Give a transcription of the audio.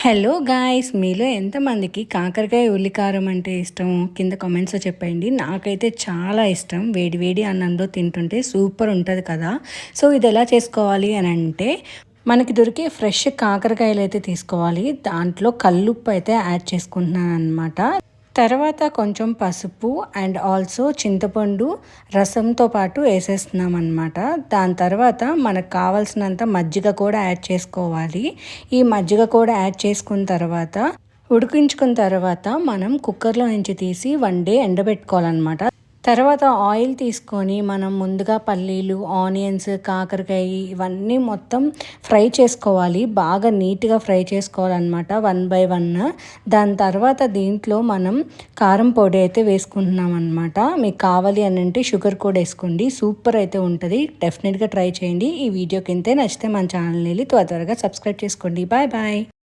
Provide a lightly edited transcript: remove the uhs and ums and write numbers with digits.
Hello guys, మీలో ఎంతమందికి కాకరకాయ ఉల్లికారం అంటే ఇష్టం కింద కామెంట్స్లో చెప్పండి. నాకైతే చాలా ఇష్టం. వేడి వేడి అన్నంలో తింటుంటే సూపర్ ఉంటుంది కదా. సో ఇది ఎలా చేసుకోవాలి అని అంటే, మనకి దొరికే ఫ్రెష్ కాకరకాయలు అయితే తీసుకోవాలి. దాంట్లో కల్లుప్పు అయితే యాడ్ చేసుకుంటున్నాను అనమాట. తర్వాత కొంచెం పసుపు అండ్ ఆల్సో చింతపండు రసంతో పాటు వేసేస్తున్నాం అనమాట. దాని తర్వాత మనకు కావాల్సినంత మజ్జిగ కూడా యాడ్ చేసుకోవాలి. ఈ మజ్జిగ కూడా యాడ్ చేసుకున్న తర్వాత ఉడికించుకున్న తర్వాత మనం కుక్కర్లో నుంచి తీసి 1 డే ఎండబెట్టుకోవాలన్నమాట. తర్వాత ఆయిల్ తీసుకొని మనం ముందుగా పల్లీలు, ఆనియన్స్, కాకరకాయ ఇవన్నీ మొత్తం ఫ్రై చేసుకోవాలి. బాగా నీట్గా ఫ్రై చేసుకోవాలన్నమాట 1 బై 1. దాని తర్వాత దీంట్లో మనం కారం పొడి అయితే వేసుకుంటున్నాం అనమాట. మీకు కావాలి అని అంటే షుగర్ కూడా వేసుకోండి. సూపర్ అయితే ఉంటుంది. డెఫినెట్గా ట్రై చేయండి. ఈ వీడియో కింద నచ్చితే మన ఛానల్ని త్వరగా సబ్స్క్రైబ్ చేసుకోండి. Bye bye.